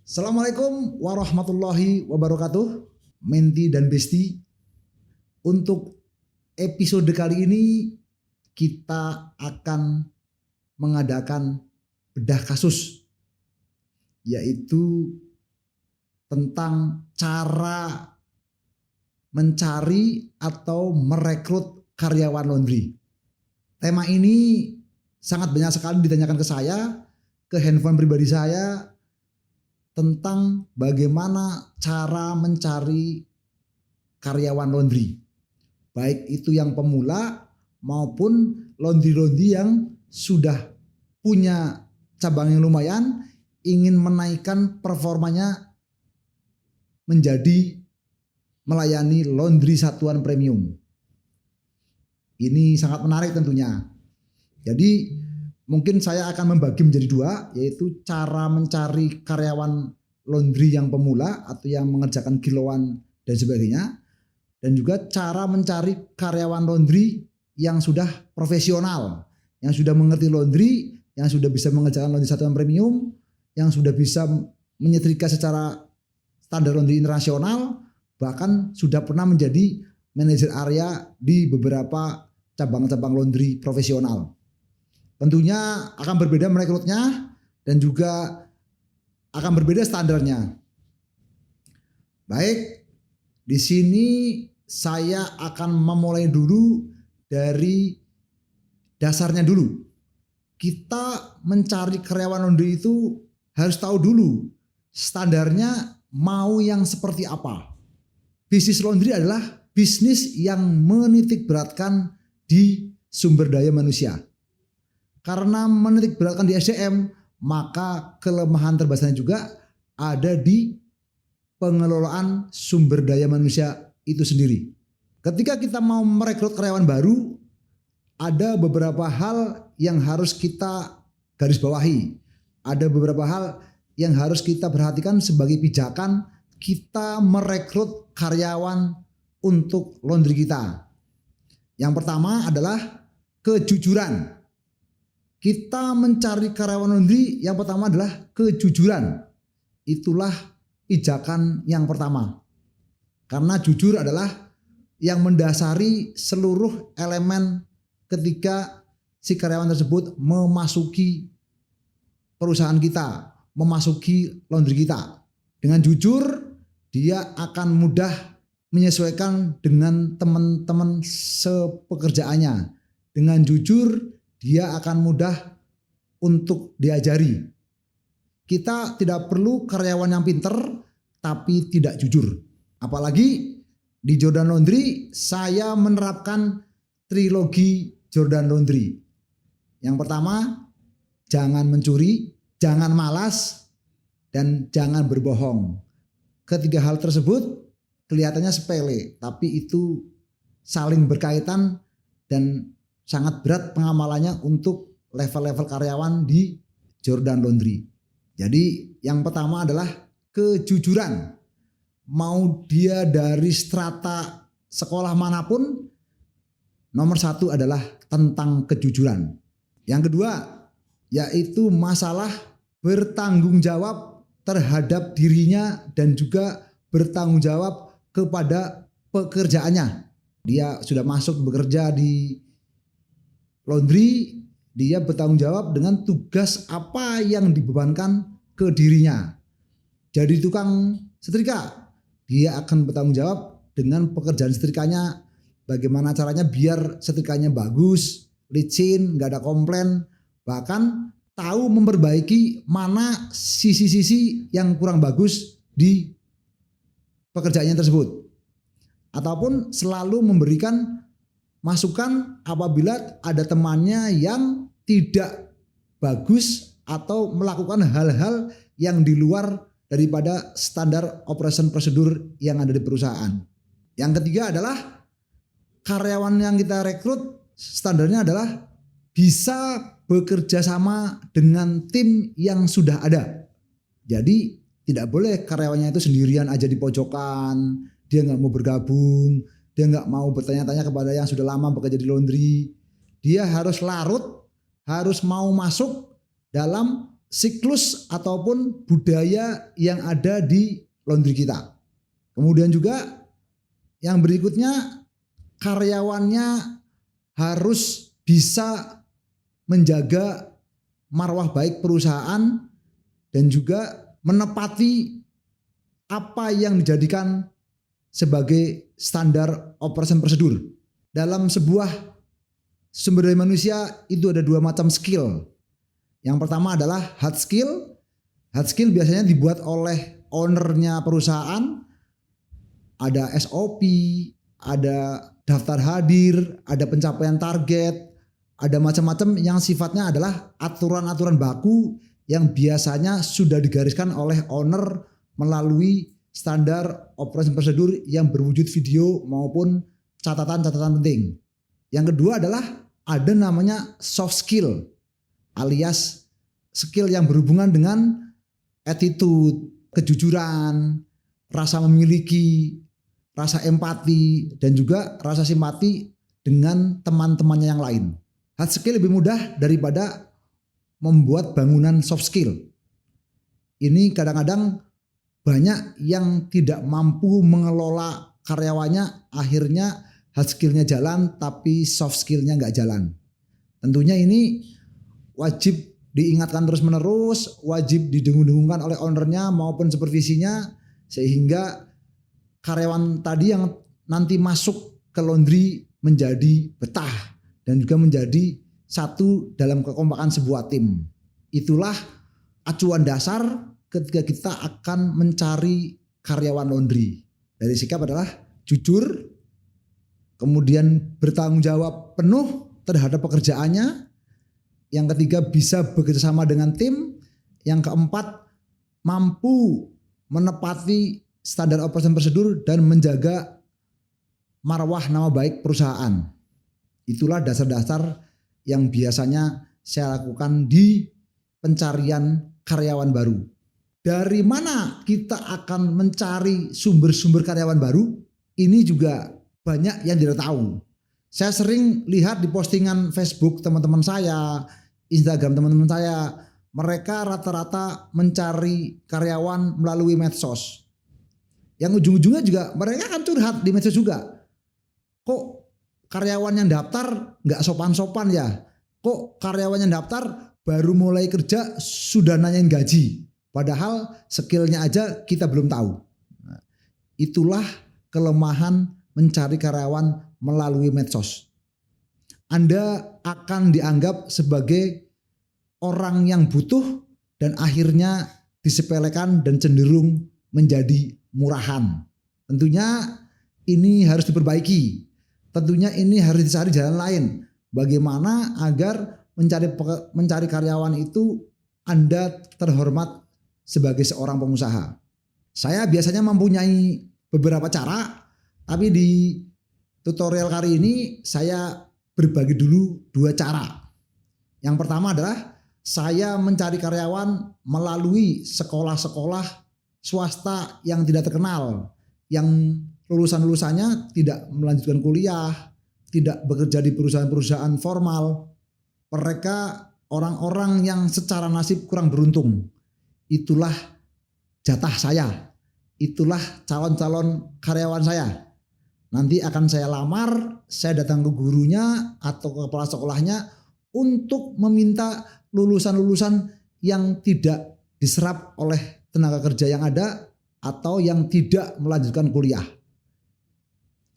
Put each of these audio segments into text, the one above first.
Assalamualaikum warahmatullahi wabarakatuh, Menti dan Besti. Untuk episode kali ini kita akan mengadakan bedah kasus, yaitu tentang cara mencari atau merekrut karyawan laundry. Tema ini sangat banyak sekali ditanyakan ke saya, ke handphone pribadi saya, tentang bagaimana cara mencari karyawan laundry. Baik itu yang pemula maupun laundry-laundry yang sudah punya cabang yang lumayan, ingin menaikkan performanya menjadi melayani laundry satuan premium. Ini sangat menarik tentunya. Jadi mungkin saya akan membagi menjadi dua, yaitu cara mencari karyawan laundry yang pemula atau yang mengerjakan kiloan dan sebagainya, dan juga cara mencari karyawan laundry yang sudah profesional, yang sudah mengerti laundry, yang sudah bisa mengerjakan laundry satuan premium, yang sudah bisa menyetrika secara standar laundry internasional, bahkan sudah pernah menjadi manajer area di beberapa cabang-cabang laundry profesional. Tentunya akan berbeda merekrutnya dan juga akan berbeda standarnya. Baik, di sini saya akan memulai dulu dari dasarnya dulu. Kita mencari karyawan laundry itu harus tahu dulu standarnya mau yang seperti apa. Bisnis laundry adalah bisnis yang menitik beratkan di sumber daya manusia. Karena menitik beratkan di SDM, maka kelemahan terbesarnya juga ada di pengelolaan sumber daya manusia itu sendiri. Ketika kita mau merekrut karyawan baru, ada beberapa hal yang harus kita garis bawahi. Ada beberapa hal yang harus kita perhatikan sebagai pijakan kita merekrut karyawan untuk laundry kita. Yang pertama adalah kejujuran. Kita mencari karyawan laundry yang pertama adalah kejujuran. Itulah pijakan yang pertama. Karena jujur adalah yang mendasari seluruh elemen ketika si karyawan tersebut memasuki perusahaan kita, memasuki laundry kita. Dengan jujur, dia akan mudah menyesuaikan dengan teman-teman sepekerjaannya. Dengan jujur, dia akan mudah untuk diajari. Kita tidak perlu karyawan yang pinter tapi tidak jujur. Apalagi di Jordan Laundry saya menerapkan trilogi Jordan Laundry. Yang pertama, jangan mencuri, jangan malas, dan jangan berbohong. Ketiga hal tersebut kelihatannya sepele, tapi itu saling berkaitan dan sangat berat pengamalannya untuk level-level karyawan di Jordan Laundry. Jadi yang pertama adalah kejujuran. Mau dia dari strata sekolah manapun, nomor satu adalah tentang kejujuran. Yang kedua yaitu masalah bertanggung jawab terhadap dirinya dan juga bertanggung jawab kepada pekerjaannya. Dia sudah masuk bekerja di laundry, dia bertanggung jawab dengan tugas apa yang dibebankan ke dirinya. Jadi tukang setrika, dia akan bertanggung jawab dengan pekerjaan setrikanya, bagaimana caranya biar setrikanya bagus, licin, gak ada komplain, bahkan tahu memperbaiki mana sisi-sisi yang kurang bagus di pekerjaannya tersebut. Ataupun selalu memberikan masukan apabila ada temannya yang tidak bagus atau melakukan hal-hal yang di luar daripada standar operation prosedur yang ada di perusahaan. Yang ketiga adalah karyawan yang kita rekrut standarnya adalah bisa bekerja sama dengan tim yang sudah ada. Jadi tidak boleh karyawannya itu sendirian aja di pojokan, dia nggak mau bergabung, dia nggak mau bertanya-tanya kepada yang sudah lama bekerja di laundry. Dia harus larut, harus mau masuk dalam siklus ataupun budaya yang ada di laundry kita. Kemudian juga yang berikutnya, karyawannya harus bisa menjaga marwah baik perusahaan dan juga menepati apa yang dijadikan sebagai standar operation prosedur. Dalam sebuah sumber daya manusia itu ada dua macam skill. Yang pertama adalah hard skill. Hard skill biasanya dibuat oleh ownernya perusahaan. Ada SOP, ada daftar hadir, ada pencapaian target, ada macam-macam yang sifatnya adalah aturan-aturan baku yang biasanya sudah digariskan oleh owner melalui standar operasi prosedur yang berwujud video maupun catatan-catatan penting. Yang kedua adalah ada namanya soft skill alias skill yang berhubungan dengan attitude, kejujuran, rasa memiliki, rasa empati, dan juga rasa simpati dengan teman-temannya yang lain. Hard skill lebih mudah daripada membuat bangunan soft skill. Ini kadang-kadang banyak yang tidak mampu mengelola karyawannya, akhirnya hard skillnya jalan tapi soft skillnya nggak jalan. Tentunya ini wajib diingatkan terus-menerus, wajib didengung-dengungkan oleh ownernya maupun supervisinya, sehingga karyawan tadi yang nanti masuk ke laundry menjadi betah dan juga menjadi satu dalam kekompakan sebuah tim. Itulah acuan dasar ketika kita akan mencari karyawan laundry. Dari sikap adalah jujur, kemudian bertanggung jawab penuh terhadap pekerjaannya. Yang ketiga bisa bekerjasama dengan tim. Yang keempat mampu menepati standar operasi prosedur dan menjaga marwah nama baik perusahaan. Itulah dasar-dasar yang biasanya saya lakukan di pencarian karyawan baru. Dari mana kita akan mencari sumber-sumber karyawan baru? Ini juga banyak yang tidak tahu. Saya sering lihat di postingan Facebook teman-teman saya, Instagram teman-teman saya, mereka rata-rata mencari karyawan melalui medsos. Yang ujung-ujungnya juga mereka akan curhat di medsos juga. Kok karyawan yang daftar nggak sopan-sopan ya? Kok karyawan yang daftar baru mulai kerja sudah nanyain gaji? Padahal skillnya aja kita belum tahu. Nah, itulah kelemahan mencari karyawan melalui medsos. Anda akan dianggap sebagai orang yang butuh dan akhirnya disepelekan dan cenderung menjadi murahan. Tentunya ini harus diperbaiki. Tentunya ini harus dicari jalan lain. Bagaimana agar mencari karyawan itu Anda terhormat sebagai seorang pengusaha. Saya biasanya mempunyai beberapa cara, tapi di tutorial kali ini saya berbagi dulu dua cara. Yang pertama adalah saya mencari karyawan melalui sekolah-sekolah swasta yang tidak terkenal, yang lulusan-lulusannya tidak melanjutkan kuliah, tidak bekerja di perusahaan-perusahaan formal. Mereka orang-orang yang secara nasib kurang beruntung. Itulah jatah saya. Itulah calon-calon karyawan saya. Nanti akan saya lamar, saya datang ke gurunya atau ke kepala sekolahnya untuk meminta lulusan-lulusan yang tidak diserap oleh tenaga kerja yang ada atau yang tidak melanjutkan kuliah.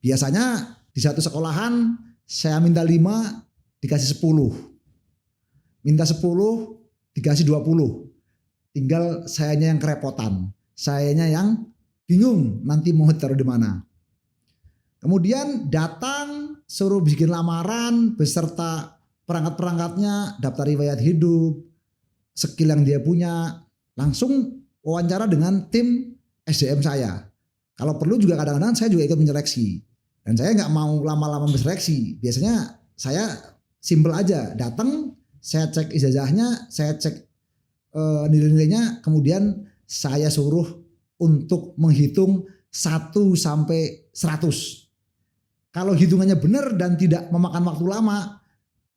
Biasanya di satu sekolahan saya minta 5 dikasih 10. Minta 10 dikasih 20. Tinggal sayanya yang kerepotan. Sayanya yang bingung nanti mau taruh di mana. Kemudian datang suruh bikin lamaran beserta perangkat-perangkatnya, daftar riwayat hidup, skill yang dia punya. Langsung wawancara dengan tim SDM saya. Kalau perlu juga kadang-kadang saya juga ikut menyeleksi. Dan saya nggak mau lama-lama berseleksi. Biasanya saya simple aja. Datang, saya cek ijazahnya, saya cek nilai-nilainya, kemudian saya suruh untuk menghitung 1 sampai 100. Kalau hitungannya benar dan tidak memakan waktu lama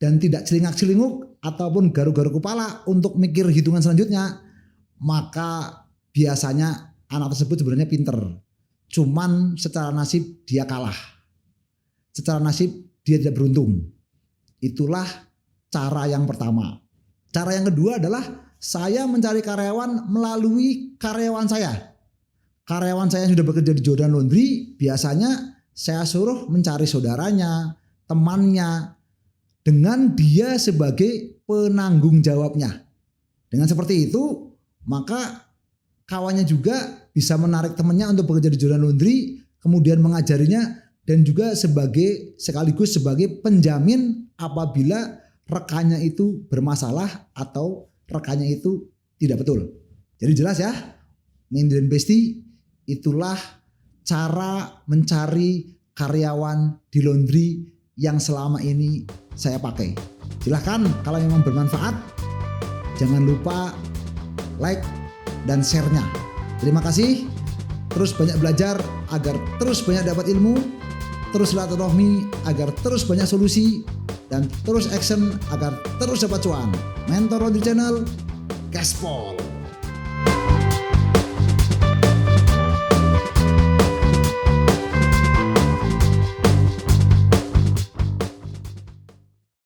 dan tidak celingak-celinguk ataupun garuk-garuk kepala untuk mikir hitungan selanjutnya, maka biasanya anak tersebut sebenarnya pinter. Cuman secara nasib dia kalah. Secara nasib dia tidak beruntung. Itulah cara yang pertama. Cara yang kedua adalah saya mencari karyawan melalui karyawan saya. Karyawan saya yang sudah bekerja di Jordan Laundry, biasanya saya suruh mencari saudaranya, temannya, dengan dia sebagai penanggung jawabnya. Dengan seperti itu, maka kawannya juga bisa menarik temannya untuk bekerja di Jordan Laundry, kemudian mengajarinya, dan juga sekaligus sebagai penjamin apabila rekannya itu bermasalah atau rekannya itu tidak betul. Jadi jelas ya, Mendy dan Besti, itulah cara mencari karyawan di laundry yang selama ini saya pakai. Silahkan kalau memang bermanfaat, jangan lupa like dan share-nya. Terima kasih. Terus banyak belajar agar terus banyak dapat ilmu, terus silaturahmi agar terus banyak solusi, dan terus action agar terus dapat cuan. Mentor Laundry Channel, gaspol.